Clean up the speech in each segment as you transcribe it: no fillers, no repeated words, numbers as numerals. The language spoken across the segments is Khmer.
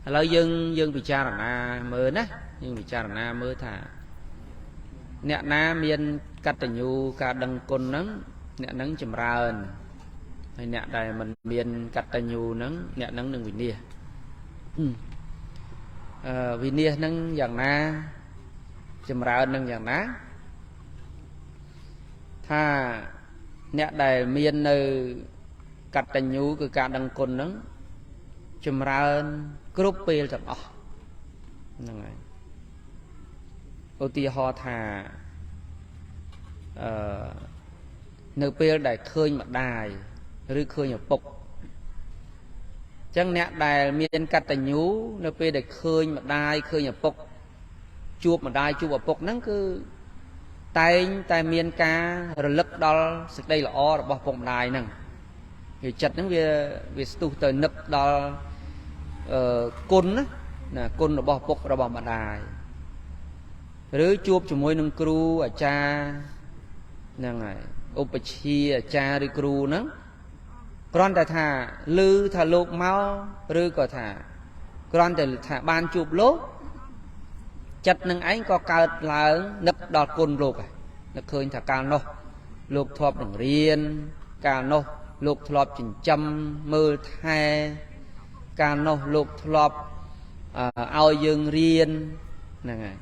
lời dương bị cha là mơ nè nhưng bị cha là mơ thả nè na miên cắt tình nhu cả đằng côn nắng nè nắng chầm ra hay nè đây mình miên cắt tình nhu nắng nè nắng đừng vì nia vì nia nắng dạng na chầm ra nắng dạng ná tha nè đây miên nơi cắt tình nhu cứ cả đằng côn nắng chầm ra group pê chẳng này ô tia ho thà nơi pê đại khơi mặt đài rư khơi nhập bục chẳng nè đài miền cắt tà nhú nơi pê đại khơi mặt đài khơi nhập bục chuột mặt đài chuột ở bục nắng cứ tay miền ca rồi lấp đo sực đây là o bỏ bụng đài nè thì chặt những việc tu tới nấp đo côn á nè côn là bỏ bọc ra bỏ mặt đài rồi chuột cho môi nâng cừu ở cha nè này opechi ở cha đi cừu nó con ta thà lư thà lục máu rư có thà con ta thà ban chuột lốp chặt nâng ấy có cao là nấp đọt côn lục à nó khơi thà cao nô lục thọp đừng riêng cao nô lục thọp chỉnh châm mơ thay cả nó lục lọp ao dương riêng này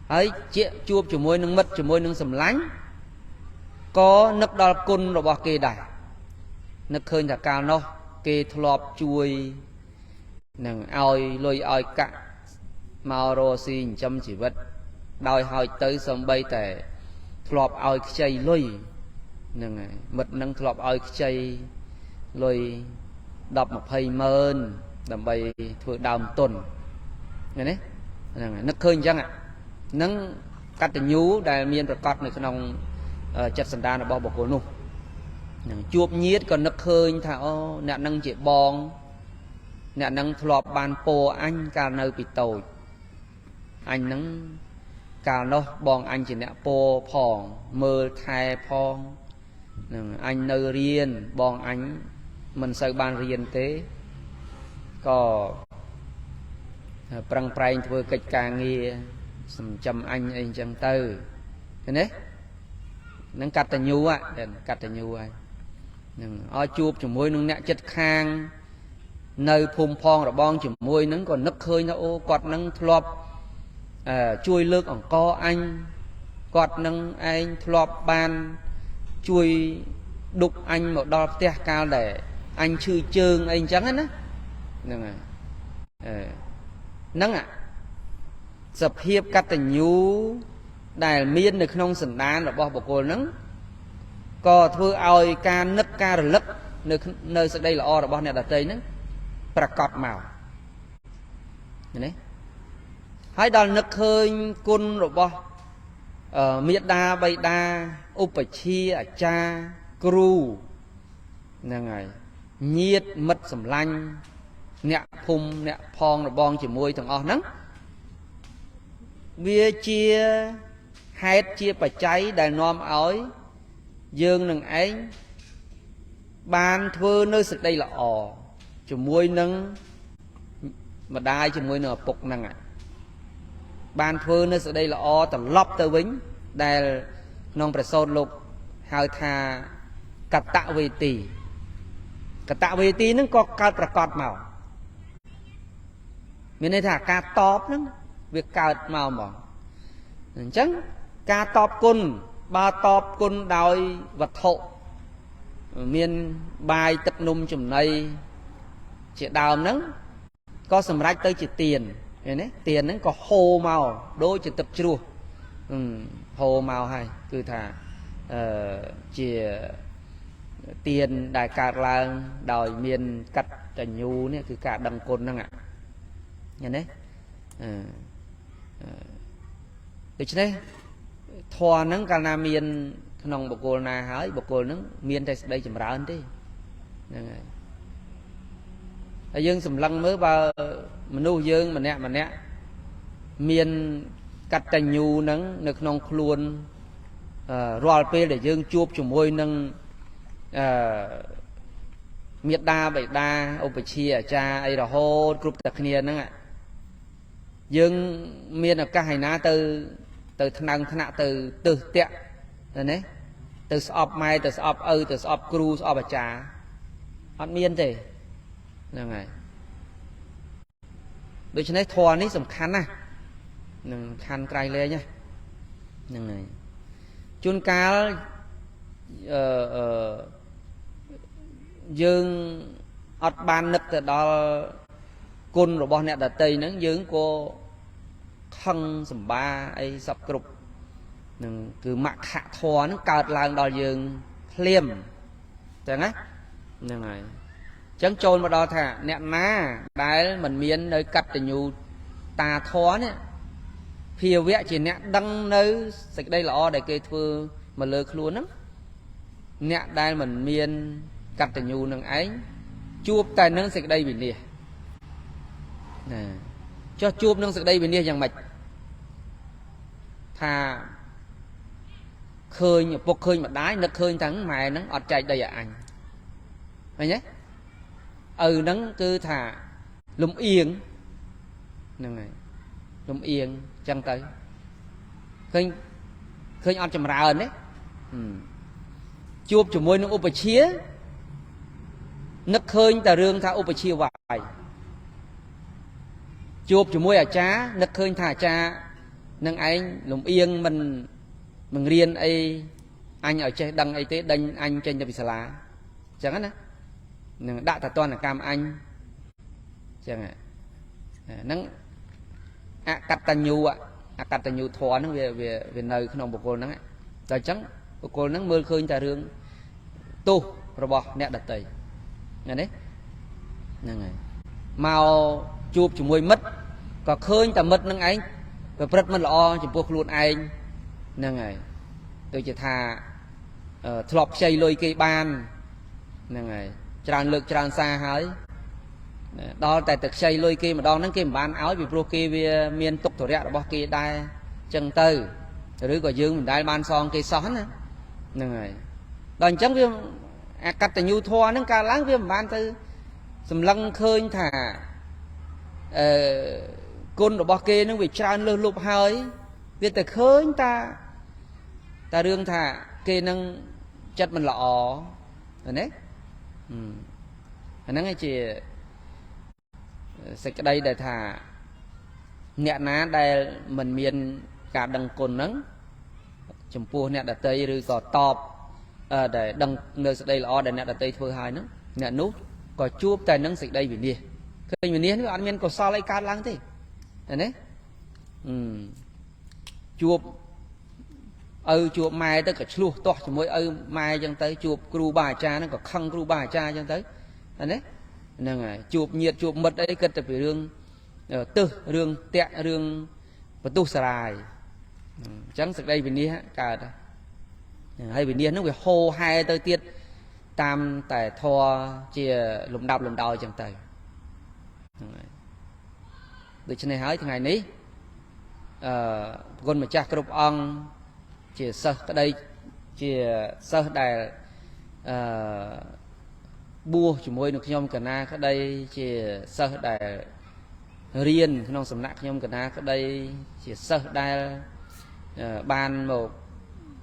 ấy chuyện chuột cho môi nâng mất cho môi nâng sầm lánh có nấc đo côn rồi bỏ kê đài nấc khơi là cao nó kê lọp chui nâng ao lôi ao cạn màu rô xin châm chỉ vật đòi hỏi tới sớm bay tệ lọp ao chay lôi nâng mật nâng lọp ao chay lôi đọc một hay mơn đầm bay thưa đào tuần này đấy nó khơi chăng ạ nắng cắt tình nhú đại miên và cắt này trong chặt sần đan là bao bọc cổ nụ chuột nhiệt còn nó khơi thảo nè năng chị bong nè năng thọp bàn po anh cả nơi bị tồi anh nắng cả nó bong anh chỉ nè po phòn mơ thai phong anh nơi riêng bong anh mình sợ ban riêng thế có prang prang vừa kịch càng nghe chăm anh chẳng tư thế đấy nâng cắt tình nhu á cắt tình nhu ai o chuột chùm môi nâng nẹt chất khang nơi phum phong rồi bong chùm môi nâng còn nấc khơi nó ô quạt nâng thọp chui lược ỏng co anh quạt nâng anh thọp ban chui đục anh một đo tia cao để anh chư chương anh chẳng hết á nâng ạ sập hiệp cắt tình nhu đài miên được không sần đan là bỏ bọc cô nâng có thưa oi ca nấc ca rồi lấp nơi sau đây là o là bỏ này là tây nâng bà cọt màu đấy hãy đòn nấc hơi côn rồi bỏ miết đa bay đa upachi ở cha cừu nè ngày nhiệt mật sầm lanh nẹt phum nẹt phong rồi bong chỉ môi thằng o nắng bia chia hết chia bà cháy đài nom ói dương nâng ấy ban thưa nơi sực đây là ò chỉ môi nâng mà đai chỉ môi nở bục nâng ạ ban thưa nơi sực đây là o tầm lóp tơ vĩnh đài non phải sôn lục hai tha cắt tạo về tì cả tạo về tí nó có cao và cọt màu mình đây thả ca top nó việc cao màu mà chẳng ca top côn ba top côn đòi vật hộ miền bài tập nôm chùm này chị đào nắng có sầm rách tới chỉ tiền đấy tiền nó có hồ màu đôi chỉ tập chua hồ màu hay cứ thả chỉ tiền đại cả là đòi miền cắt trần nhu nàyคือcả đằng côn năng ạ nhìn đấy được chứ đấy thò nắng cả nam miền nông bọc côn na hỏi bọc côn nắng miền đây chậm rãi hơn đi dương sầm lăng mới vào mình nuôi dương mình nè miền cắt trần nhu nắng được nông luôn rồi pe để dương chuột chùm môi nâng miệt đa bậy đa ô bạch chia cha ấy là hô group đặc niên đó ạ dương miền ở các hành ná từ năng thân nạ từ tiện rồi đấy từ sọp mai từ sọp từ sọp cru sọp bạch trà hết miền thì là ngày đối với thua ní sầm khăn à nâng khăn cày lên nhá nâng này chun cá dương ọt ban nực từ đó côn rồi bọn nè đặt tây nắng dương cô khăn sầm ba ấy sập cục nâng cứ mặc hạ thua nó cào làng đòi dương liềm chẳng á nâng này chẳng trôn mà đo thà nè ná đái mình miên nơi cắt từ nhu ta thua nè phía vẽ chỉ nè đăng nơi sạch đây là o để kê thưa mà lơ luôn lắm nè đái mình miên cắt từ nhu nâng ấy chuột tài nâng sạch đây bị nè nè cho chuột nâng sạch đây bị nè chẳng mạch thà khơi nhập bốc khơi mà đái nó khơi thắng mày nó ọt chạy đây à anh phải nhé nắng cứ thả lúng yên nè này lúng yên chân tới khơi khơi ọt chầm ra đấy chuột chụp môi nó úp chia nấc khơi ta rương tha úp chia vài chuột chụp môi à cha nấc khơi thả cha nâng anh lúng yên mình riêng ấy anh ở trên đăng ấy tế đăng anh trên bị lá chẳng hết nè đại thật toàn là cam anh chẳng hạn nắng cắt tàn nhu thua nó về nơi không một cô nắng rồi trắng một cô nắng mưa khơi ta rương tu rồi bỏ nẹt đặt tẩy này đấy này màu chụp chỉ môi mất có khơi ta mất nắng anh và rất mất lo chỉ buộc luôn anh nè ngày tôi chỉ thà thọp xây lôi cây ban nè ngày tràn lực tràn xa hơi đó tại thực xây lôi kia mà đo nắng kia mà ban áo vì pro kia về miền tục thổ rẽ bỏ kia đai chân tư rồi gọi dương mình đai ban son cây xón nè ngày đòn trắng viêm cắt từ nhu thoa nó ca láng viêm ban tư sầm lăng khơi thả côn rồi bỏ kia nó bị tràn lơ lụp hơi việc từ khơi ta rương thả kia nâng chất mình lọ rồi đấy nắng hay chỉ sạch đây để thả nhẹ ná đây mình miền cả đằng cồn nắng chấm pua nhẹ đặt tây rồi có tọp để đằng nơi sạch đây là để nhẹ đặt tây thôi hai nữa nhẹ nút có chuột tay nắng sạch đây vì nia khi mình nia nó ăn miên có sao lấy cát lăng thế đấy chuột chuột mai tới cả chua to chỉ mỗi mai chẳng tới chuột kêu bà cha nó có khăng kêu bà cha chẳng tới đấy nè ngày chuột nhiệt chuột mật đấy cần phải rương rương tẹt rương và tu sài chẳng sực đây vì nia cả hay vì nia nó phải hô hai tới tiết tam tại thò chia lùm đào chẳng tới từ trên này hỏi thằng ngày ní con mà cha cướp ông chia sơ cái đây chia sơ đài bua chỉ môi được nhom cả na cái đây chia sơ đài riêng cái nông sầm nặng nhom cả na cái đây chia sơ đài ban một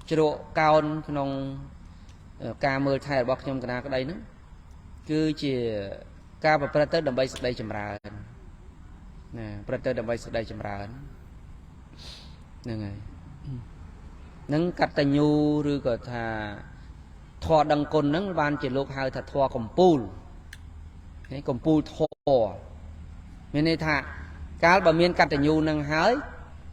chế độ cao cái nông ca mưa thay bọc nhom cả na cái đây nữa cứ chia ca và prater đầm bay đây chầm ra nè prater đầm bay đây chầm ra nè ngày nâng cắt tay nhu rồi có thà thọ đằng cồn nâng ban chỉ lúc hai thà thọ cầm pul thọ nên này thà cá bà miên cắt tay nhu nâng hái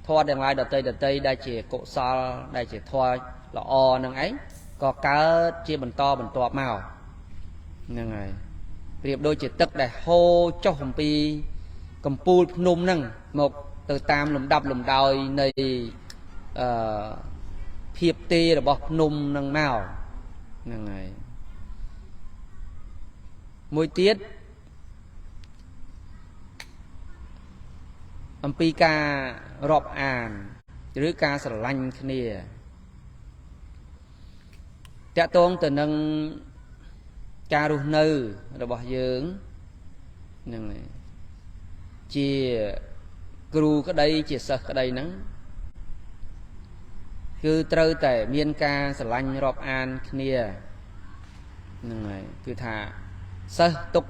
thọ đằng lại đợt tây đây chỉ cộ sao đây chỉ thọ là o nâng ấy có cá chia bẩn to màu nâng này việc đôi chỉ tức để hô cho hồng pi cầm pul nôm nâng một từ tam lùm đòi này phiệp tê là bọc nôm nâng màu nâng này môi tiết âm pi ca rọp àn chứ ca sờ lanh kia tẹt tôn từ nâng ការរស់នៅរបស់យើងហ្នឹងជាគ្រូក្តីជាសិស្សក្តីហ្នឹងគឺត្រូវតែមានការស្រឡាញ់រាប់អានគ្នាហ្នឹងហើយគឺថាសិស្សទុក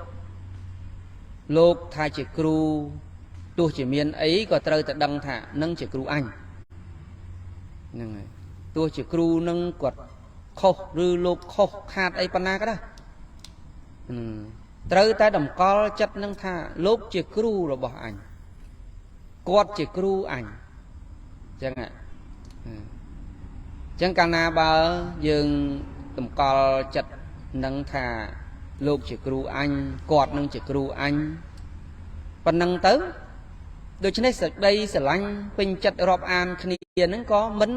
លោកថាជាគ្រូទោះជាមានអីក៏ត្រូវតែដឹងថានឹងជាគ្រូអញហ្នឹងហើយទោះជាគ្រូនឹងគាត់ខុសឬលោកខុសខាតអីប៉ុណ្ណាក៏ដោយត្រូវតែតម្កល់ចិត្តនឹងថាលោកជាគ្រូរបស់អញគាត់ជាគ្រូអញអញ្ចឹងកាលណាបើយើងតម្កល់ចិត្តនឹងថាលោកជាគ្រូអញគាត់នឹងជាគ្រូអញប៉ុណ្ណឹងទៅដូច្នេះសេចក្តីស្រឡាញ់ពេញចិត្តរាប់អានគ្នាហ្នឹងក៏មិន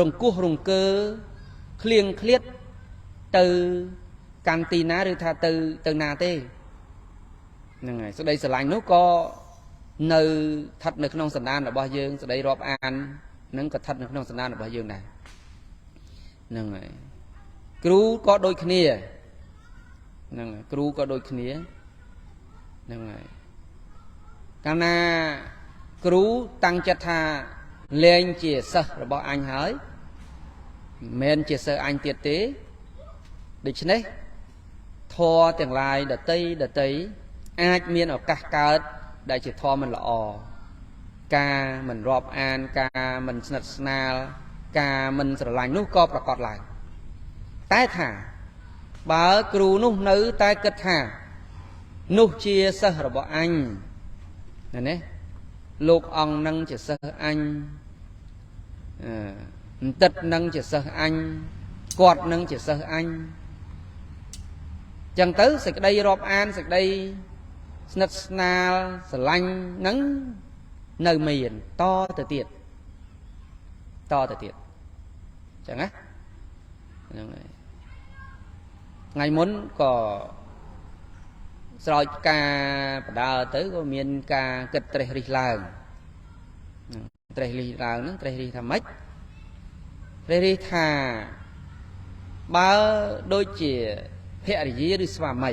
រង្គោះរង្គើឃ្លៀងឃ្លាតទៅកាន់ទីណាឬថាទៅណាទេហ្នឹងហើយសេចក្តីស្រឡាញ់នោះក៏នៅស្ថិតនៅក្នុងសន្តានរបស់យើងសេចក្តីរាប់អាននឹងក៏ស្ថិតនៅក្នុងសន្តានរបស់យើងដែរហ្នឹងហើយគ្រូក៏ដូចគ្នាហ្នឹងហើយគ្រូក៏ដូចគ្នាហ្នឹងហើយកាលណាគ្រូតាំងចិត្តថាលែងជាសិស្សរបស់អញហើយមិនមែនជាសិស្សអញទៀតទេដូច្នេះធម៌ទាំងឡាយដតីអាចមានឱកាសកើតដែលជាធម៌មិនល្អការមិនរាប់អានការមិនស្និទ្ធស្នាលការមិនស្រឡាញ់នោះក៏ប្រកបឡើងតែថាបើគ្រូនោះនៅតែគិតថានោះជាសិស្សរបស់អញណាលោកអង្គនឹងជាសិស្សអញបន្តិតនឹងជាសិស្សអញគាត់នឹងជាសិស្សអញចឹងទៅសេចក្តីរាប់អានសេចក្តីស្និទ្ធស្នាលស្រឡាញ់នឹងនៅមានតទៅទៀតចឹងណាហ្នឹងហើយថ្ងៃមុនក៏ស្រោចការបដើទៅក៏មានការគិតត្រេះរិះឡើងត្រេះរិះឡើងហ្នឹងត្រេះរិះថាម៉េចត្រេះរិះថាបើដូចជាភរិយាឬស្វាមី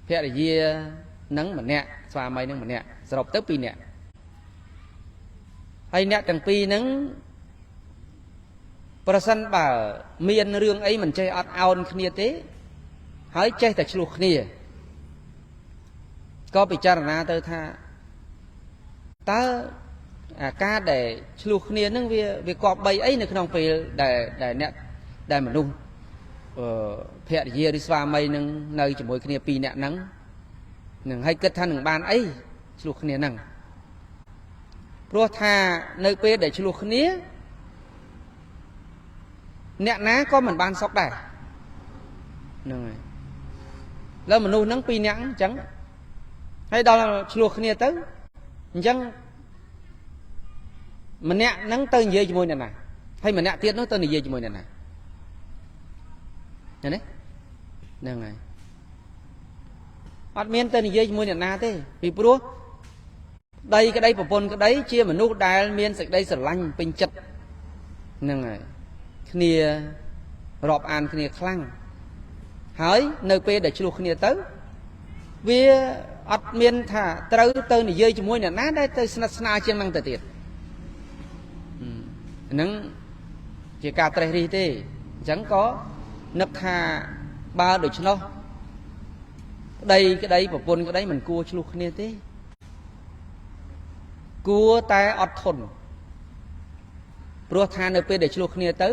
ភរិយានឹងម្នាក់ស្វាមីនឹងម្នាក់សរុបទៅ2នាក់ហើយអ្នកទាំងពីរហ្នឹងប្រសិនបើមានរឿងអីមិនចេះអត់ឱនគ្នាទេហើយចេះតែឆ្លោះគ្នាក៏ពិចារណាទៅថាតើអាការដែលឆ្លោះគ្នានឹងវាគប្បីអីនៅក្នុងពេលដែលអ្នកដែលមនុស្សភរិយាឬស្វាមីនឹងនៅជាមួយគ្នា2នាក់ហ្នឹងហើយគិតថានឹងបានអីឆ្លោះគ្នាហ្នឹងព្រោះថានៅពេលដែលឆ្លោះគ្នាអ្នកណាក៏មិនបានសុខដែរហ្នឹងហើយលើមនុស្សហ្នឹង2នាក់អញ្ចឹងហើយដល់ឆ្លោះគ្នាទៅអញ្ចឹងម្នាក់ហ្នឹងទៅនិយាយជាមួយអ្នកណាហើយម្នាក់ទៀតនោះទៅនិយាយជាមួយអ្នកណាឃើញទេហ្នឹងហើយអត់មានទៅនិយាយជាមួយអ្នកណាទេពីព្រោះប្តីក្តីប្រពន្ធក្តីជាមនុស្សដែលមានសេចក្តីស្រឡាញ់ពេញចិត្តហ្នឹងហើយគ្នារាប់អានគ្នាខ្លាំងហើយនៅពេលដែលឆ្លោះគ្នាទៅវាអត់មានថាត្រូវទៅនិយាយជាមួយអ្នកណាដែលទៅស្និទ្ធស្នាលជាងហ្នឹងទៅទៀតហ្នឹងជាការត្រេះរិះទេអញ្ចឹងក៏នឹកថាបើដូច្នោះប្តីក្តីប្រពន្ធក្តីមិនគួរឆ្លោះគ្នាទេគួរតែអត់ធន់ព្រោះថានៅពេលដែលឆ្លោះគ្នាទៅ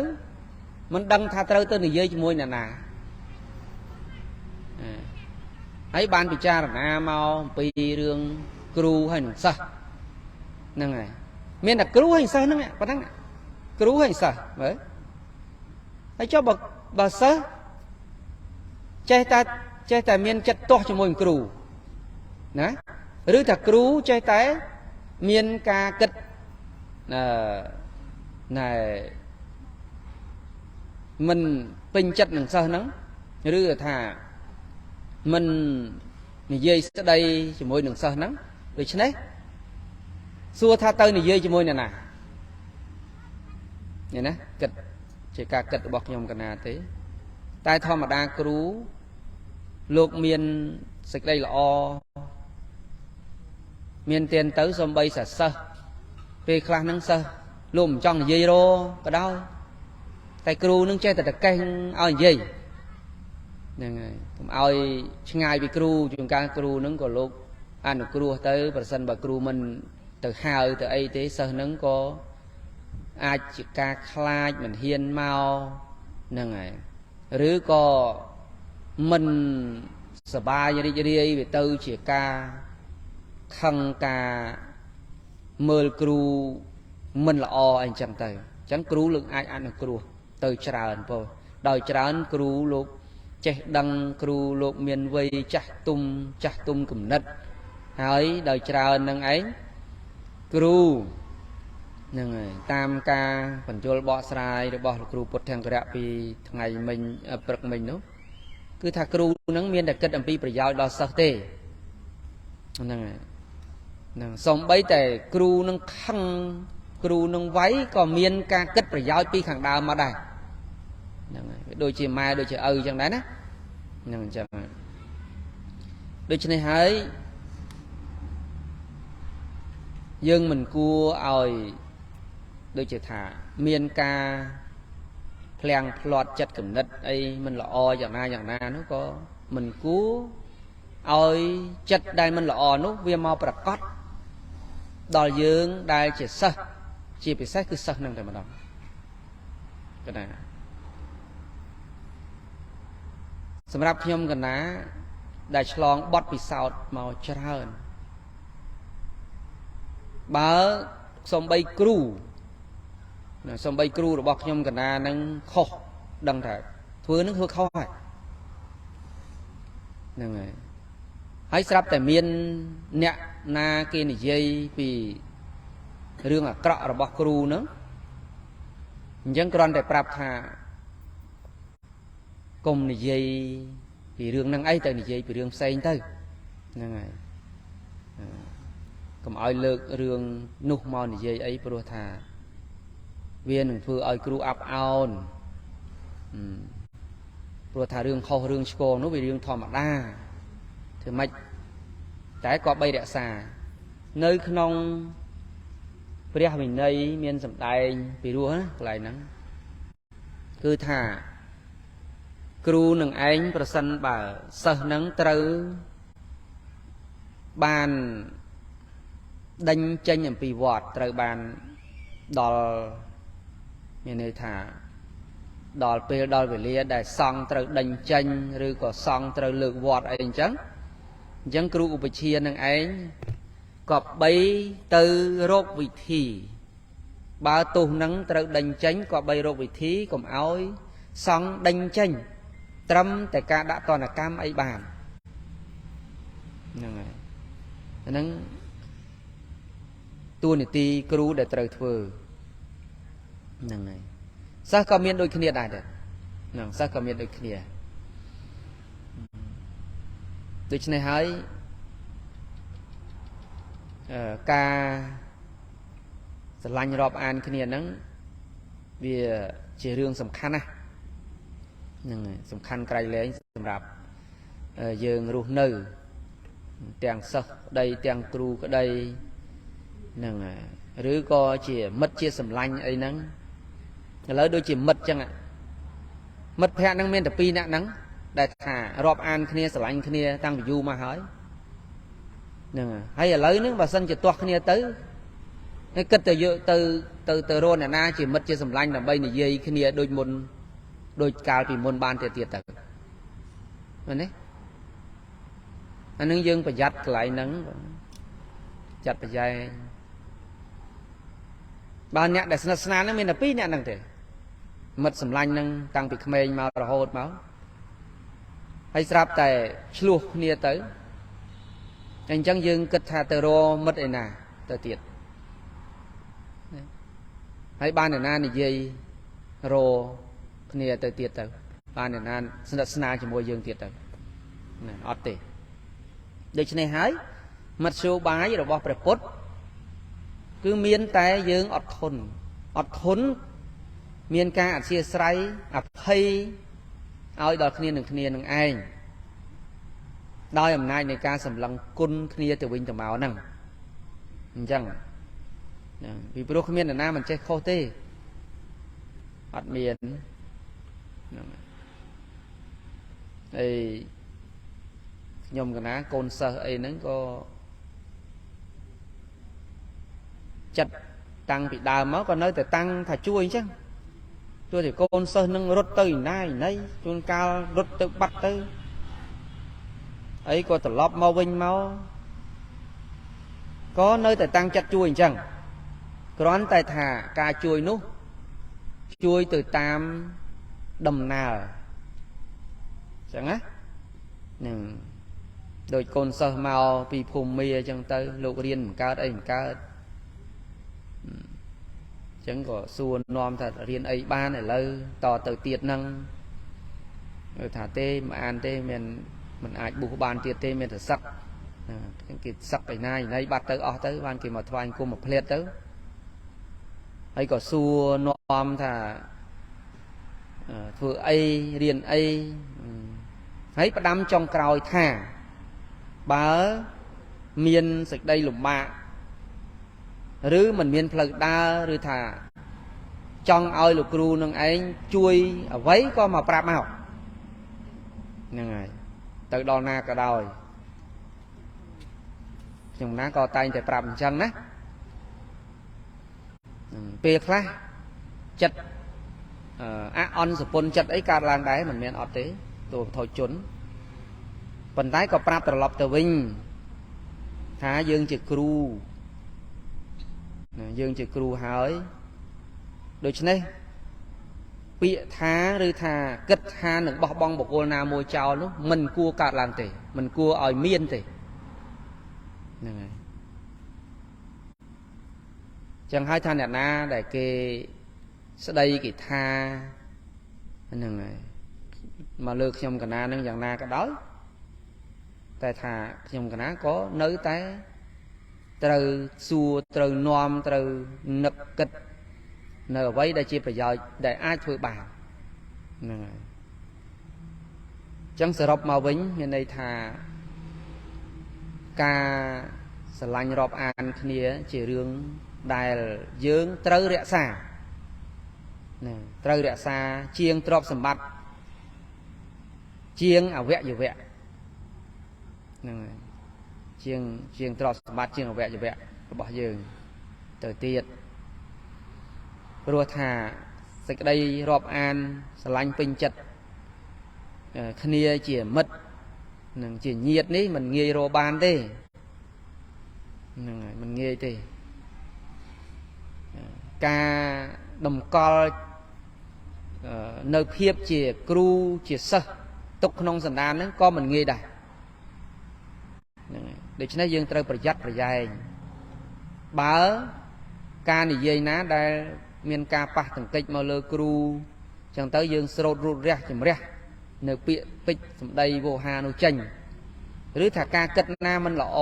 មិនដឹងថាត្រូវទៅនិយាយជាមួយអ្នកណាហើយបានពិចារណាមកអំពីរឿងគ្រូហើយនឹងសិស្សហ្នឹងហើយមានតែគ្រូហើយសិស្សហ្នឹងប៉ុណ្ណឹងគ្រូហើយសិស្សមើលហើយចុះបើសិស្សចេះតែមានចិត្តទាស់ជាមួយគ្រូណាឬថាគ្រូចេះតែមានការគិតណែមិនពេញចិត្តនឹងសិស្សហ្នឹងឬថាមិននិយាយស្ដីជាមួយនឹងសិស្សហ្នឹងដូច្នេះសួរថាទៅនិយាយជាមួយអ្នកណាឃើញណាគិតជាការគិតរបស់ខ្ញុំកណាទេ តែធម្មតាគ្រូលោកមានសេចក្តីល្អមានទានទៅសំបីសិស្សពេលខ្លះហ្នឹងសិស្សលោកមិនចង់និយាយរក៏ដោយតែគ្រូនឹងចេះតែតកេះឲ្យនិយាយហ្នឹងហើយកុំឲ្យឆ្ងាយពីគ្រូជួនកាលគ្រូនឹងក៏លោកអនុគ្រោះទៅប្រសិនបើគ្រូមិនទៅហៅទៅអីទេសិស្សនឹងក៏អាចជាការខ្លាចមិនហ៊ានមកហ្នឹងហើយឬក៏មិនសบายរីករាយវាទៅជាការខឹងការមើលគ្រូមិនល្អអីចឹងទៅអញ្ចឹងគ្រូលោកអាចអនុគ្រោះទៅច្រើនពោលដោយច្រើនគ្រូលោកចេះដឹងគ្រូលោកមានវ័យចាស់ទុំគំនិតហើយដោយច្រើននឹងឯងគ្រូហ្នឹងហើយតាមការបញ្យលបកស្រាយរបស់លោកគ្រូពុទ្ធង្គរៈពីថ្ងៃមិញព្រឹកមិញនោះគឺថាគ្រូនឹងមានតែគិតអំពីប្រយោជន៍ដល់សិស្សទេហ្នឹងហើយហ្នឹងសំបីតែគ្រូនឹងខឹងគ្រូនឹងវាយក៏មានការគិតប្រយោជន៍ពីខាងដើមមកដែរហ្នឹងហើយដូចជាម៉ែដូចជាឪអញ្ចឹងដែរណាហ្នឹងអញ្ចឹងដូច្នេះហើយយើងមិនគួរឲ្យដូចជាថាមានការភ្លាំងផ្្លាត់ចិត្តគំនិតអីមិនល្អយ៉ាងណានោះក៏មិនគួរឲ្យចិត្តដែលមិនល្អនោះវាមកប្រកបដល់យើងដែលជាសិស្សជាពិសេសគឺសិស្សនឹងតែម្ដងកណាសម្រាប់ខ្ញុំកណាដែលឆ្លងបទពិសោធន៍មកច្រើនបើសំបីគ្រូសំបីគ្រូរបស់ខ្ញុំកណានឹងខុសដឹងថាធ្វើនឹងធ្វើខុសហើយហ្នឹងហើយស្រាប់តែមានអ្នកណាគេនិយាយពីរឿងអាក្រក់របស់គ្រូហ្នឹងអញ្ចឹងគ្រាន់តែប្រាប់ថាកុំនិយាយពីរឿងហ្នឹងអីទៅនិយាយពីរឿងផ្សេងទៅហ្នឹងហើយកុំឲ្យលើករឿងនោះមកនិយាយអីព្រោះថាវានឹងធ្វើឲ្យគ្រូអាប់អោនព្រោះថារឿងខុសរឿងឆ្គងនោះវារឿងធម្មតាធ្វើម៉េចតែក៏បីរក្សានៅក្នុងព្រះវិន័យមានសម្ដែងពីរោះណាកន្លែងហ្នឹងគឺថាគ្រូនឹងឯងប្រសិនបើសិស្សនឹងត្រូវបានដេញចេញអំពីវត្តត្រូវបានដល់មានន័យថាដល់ពេលដល់វេលាដែលសង្ឃត្រូវដេញចេញឬក៏សង្ឃត្រូវលើកវត្តអីអញ្ចឹងគ្រូឧបជានឹងឯងក៏បីទៅរកវិធីបើទោសនឹងត្រូវដេញចេញក៏បីរកវិធីកុំឲ្យសង្ឃដេញចេញត្រឹមតែការដាក់ទណ្ឌកម្មអីបានហ្នឹងហើយហ្នឹងតួនាទីគ្រូដែលត្រូវធ្វើហ្នឹងហើយសិស្សក៏មានដូចគ្នាដែរហ្នឹងសិស្សក៏មានដូចគ្នាដូច្នេះហើយការស្រឡាញ់រាប់អានគ្នាហ្នឹងវាជារឿងសំខាន់ណាស់ហ្នឹងហើយសំខាន់ក្រៃលែងសម្រាប់យើងរស់នៅទាំងសិស្សក្តីទាំងគ្រូក្តីហ្នឹងឬក៏ជាមិត្តជាសម្លាញ់អីហ្នឹងឥឡូវដូចជាមិត្តចឹងមិត្តភក្តិហ្នឹងមានតែពីរនាក់ហ្នឹងដែលថារាប់អានគ្នាស្រឡាញ់គ្នាតាំងពីយូរមកហើយហ្នឹងហើយឥឡូវហ្នឹងបើសិនជាទាស់គ្នាទៅហើយគិតទៅយកទៅរកអ្នកណាជាមិត្តជាសម្លាញ់ដើម្បីនិយាយគ្នាដូចមុនដូចកាលពីមុនបានទៀតទៅមែនទេអានឹងយើងប្រយ័ត្នកន្លែងហ្នឹងចាត់ប្រយែងបើអ្នកដែលស្និទ្ធស្នាលហ្នឹងមានតែពីរអ្នកហ្នឹងទេមិត្តសម្លាញ់ហ្នឹងតាំងពីក្មេងមករហូតមកហើយស្រាប់តែឆ្លោះគ្នាទៅអញ្ចឹងយើងគិតថាទៅរកមិត្តឯណាទៅទៀតហើយបានអ្នកណានិយាយរកគ្នាទៅទៀតទៅបានអ្នកណាស្និទ្ធស្នាលជាមួយយើងទៀតទៅណាអត់ទេដូច្នេះហើយមធ្យោបាយរបស់ព្រះពុទ្ធគឺមានតែយើងអត់ធន់មានការអធ្យាស្រ័យអភ័យ ឲ្យដល់គ្នានឹងគ្នានឹងឯងដោយអំណាចនៃការសម្លឹងគុណគ្នាទៅវិញទៅមកហ្នឹងអញ្ចឹងពីព្រោះគ្មាននរណាមិនចេះខុសទេអត់មានហ្នឹងហើយខ្ញុំកណាកូនសិស្សអីហ្នឹងក៏ចិត្តតាំងពីដើមមកក៏នៅតែតាំងថាជួយអញ្ចឹងទោះតែកូនសិស្សនឹងរត់ទៅណាណីជួនកាលរត់ទៅបាត់ទៅអីក៏ត្រឡប់មកវិញមកក៏នៅតែតាំងចិត្តជួយអញ្ចឹងគ្រាន់តែថាការជួយនោះជួយទៅតាមដំណើរអញ្ចឹងណានឹងដូចកូនសិស្សមកពីភូមិមាអញ្ចឹងទៅលោករៀនមិនកើតអីមិនកើតអញ្ចឹងក៏សួរនាំថារៀនអីបានឥឡូវតទៅទៀតហ្នឹងថាទេមិនអានទេមិនអាចប៊ូសបានទៀតទេមានតែសឹកគេសឹកឯណាឯណីបាត់ទៅអស់ទៅបានគេមកថ្វាយគុំមកផ្លាតទៅហើយក៏សួរនាំថាធ្វើអីរៀនអីហើយផ្ដាំចុងក្រោយថាបើមានសេចក្តីលំបាកឬមិនមានផ្លូវដើរឬថាចង់ឲ្យលោកគ្រូនឹងឯងជួយអ្វីក៏មកប្រាប់មកហ្នឹងហើយទៅដល់ណាក៏ដោយខ្ញុំណាក៏តែងតែប្រាប់អញ្ចឹងណាពេលខ្លះចិត្តអន់សពុនចិត្តអីកើតឡើងដែរមិនមានអត់ទេទោះថយជន់ប៉ុន្តែក៏ប្រាប់ត្រឡប់ទៅវិញថាយើងជាគ្រូយើងជាគ្រូហើយដូច្នេះពាក្យថាឬថាគិតថានឹងបោះបង់បុគ្គលណាមួយចោលនោះមិនគួរកើតឡើងទេមិនគួរឲ្យមានទេហ្នឹងហើយចឹងហើយថាអ្នកណាដែលគេស្ដីគេថាហ្នឹងហើយមកលើខ្ញុំកណានឹងយ៉ាងណាក៏ដោយតែថាខ្ញុំកណាក៏នៅតែត្រូវសួរត្រូវនាំត្រូវនឹកគិតនៅអ្វីដែលជាប្រយោជន៍ដែលអាចធ្វើបានហ្នឹងហើយចឹងសរុបមកវិញមានន័យថាការស្រឡាញ់រាប់អានគ្នាជារឿងដែលយើងត្រូវរក្សាណាត្រូវរក្សាជាងទ្រព្យសម្បត្តិជាងអវយវៈហ្នឹងហើយជាងទ្រព្យសម្បត្តិជាងអវយវៈរបស់យើងទៅទៀតព្រោះថាសេចក្តីរាប់អានស្រឡាញ់ពេញចិត្តគ្នាជាមិត្តនឹងជាញាតិនេះមិនងាយរកបានទេហ្នឹងហើយមិនងាយទេការតម្កល់នៅភាពជាគ្រូជាសិស្សទុកក្នុងសន្តានហ្នឹងក៏មិនងាយដែរហ្នឹងហើយដូច្នេះយើងត្រូវប្រយ័ត្នប្រយែងបើការនិយាយណាដែលមានការប៉ះទង្គិចមកលើគ្រូចឹងទៅយើងស្រោតរូតរះជំរះនៅពាក្យពេចន៍សម្ដីវោហានោះចេញឬថាការគិតណាមិនល្អ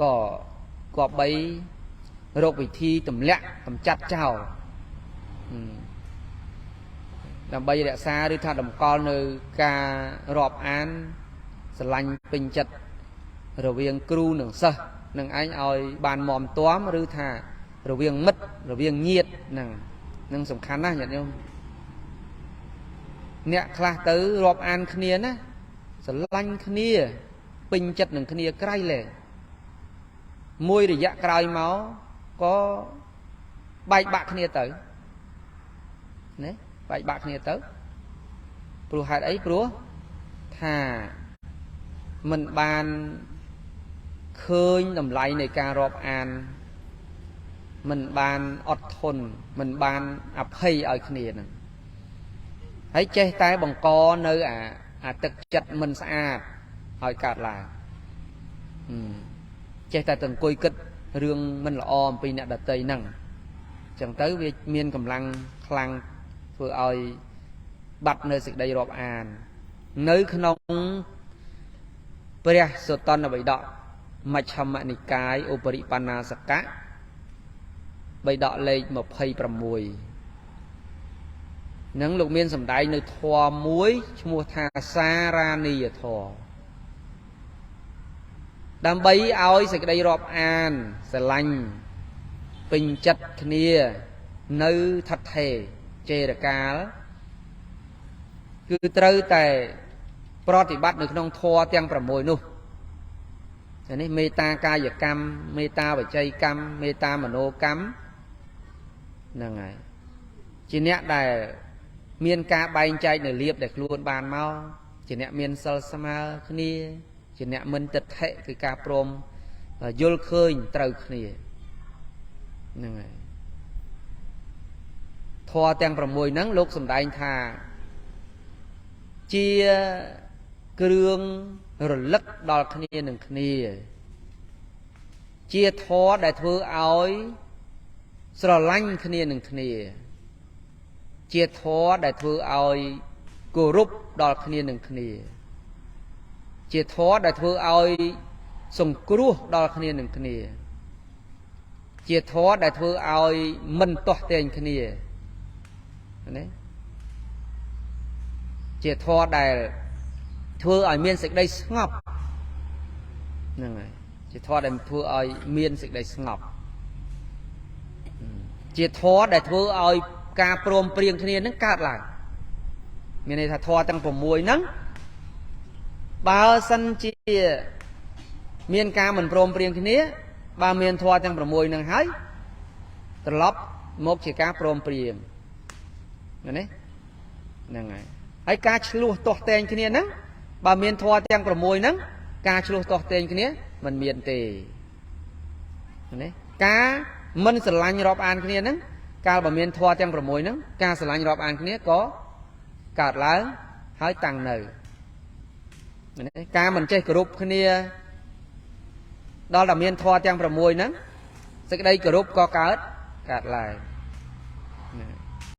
ក៏គប្បីរកវិធីទម្លាក់កម្ចាត់ចោលដើម្បីរក្សាឬថាតម្កល់នៅការរាប់អានស្រឡាញ់ពេញចិត្តរវាងគ្រូនិងសិស្សនឹងឯងឲ្យបានមាំទាំឬថារវាងមិត្តរវាងញាតិនឹងសំខាន់ណាស់ញាតិញោមអ្នកខ្លះទៅរាប់អានគ្នាណាស្រឡាញ់គ្នាពេញចិត្តនឹងគ្នាក្រៃលែងមួយរយៈក្រោយមកក៏បែកបាក់គ្នាទៅណាបែកបាក់គ្នាទៅព្រោះហេតុអីព្រោះថាមិនបានឃើញតម្លៃនៃការរាប់អានមិនបានអត់ធន់មិនបានអភ័យឲ្យគ្នានឹងហើយចេះតែបង្កនៅអាទឹកចិត្តមិនស្អាតឲ្យកើតឡើងចេះតែទៅអង្គុយគិតរឿងមិនល្អអំពីអ្នកដទៃហ្នឹងអញ្ចឹងទៅវាមានកម្លាំងខ្លាំងធ្វើឲ្យបាត់នៅសេចក្តីរាប់អាននៅក្នុងព្រះសុត្តន្តបិដកមជ្ឈិមនិកាយឧបរិបណ្ណាសកៈបិដកលេខ26 nâng lục miên sầm đáy nơi thò muối mua thà xa ra nì thò đam bấy oi sẽ đây rọp an sẽ lành bình chặt kia nơi thật thề chê được cá cứ trâu tại pro thì bắt được nông thò tiếngប្រមួយនោះនេះមេតាកាយកម្មមេតាបច្ច័យកម្មមេតាមនោកម្មហ្នឹងហើយជាអ្នកដែលមានការបែងចែកនៅលៀបដែលខ្លួនបានមកជាអ្នកមានសិលស្មើគ្នាជាអ្នកមិនទិដ្ឋិគឺការព្រមយល់ឃើញត្រូវគ្នាហ្នឹងហើយធម៌ទាំង6ហ្នឹងលោកសម្ដែងថាជាគ្រឿងរលឹកដល់គ្នានឹងគ្នាជាធម៌ដែលធ្វើឲ្យស្រឡាញ់គ្នានឹងគ្នាជាធម៌ដែលធ្វើឲ្យគោរពដល់គ្នានឹងគ្នាជាធម៌ដែលធ្វើឲ្យសង្គ្រោះដល់គ្នានឹងគ្នាជាធម៌ដែលធ្វើឲ្យមិនទាស់ទែងគ្នាណាជាធម៌ដែលធ្វើឲ្យមានសេចក្តីស្ងប់ហ្នឹងហើយជាធម៌ដែលធ្វើឲ្យមានសេចក្តីស្ងប់ជាធម៌ដែលធ្វើឲ្យការព្រមព្រៀងគ្នានឹងកើតឡើងមានន័យថាធម៌ទាំង6ហ្នឹងបើសិនជាមានការមិនព្រមព្រៀងគ្នាបើមានធម៌ទាំង6ហ្នឹងហើយត្រឡប់មកជាការព្រមព្រៀងណាហ្នឹងហើយការឆ្លោះទាស់ទែងគ្នាហ្នឹងបើមានធម៌ទាំង6ហ្នឹងការឆ្លោះទាស់ទែងគ្នាមិនមានទេណាការមិនស្រឡាញ់រាប់អានគ្នាហ្នឹងកាលបើមានធម៌ទាំង6ហ្នឹងការស្រឡាញ់រាប់អានគ្នាក៏កើតឡើងហើយតាំងនៅការមិនចេះគោរពគ្នាដល់តែមានធម៌ទាំង6ហ្នឹងសេចក្តីគោរពក៏កើតឡើង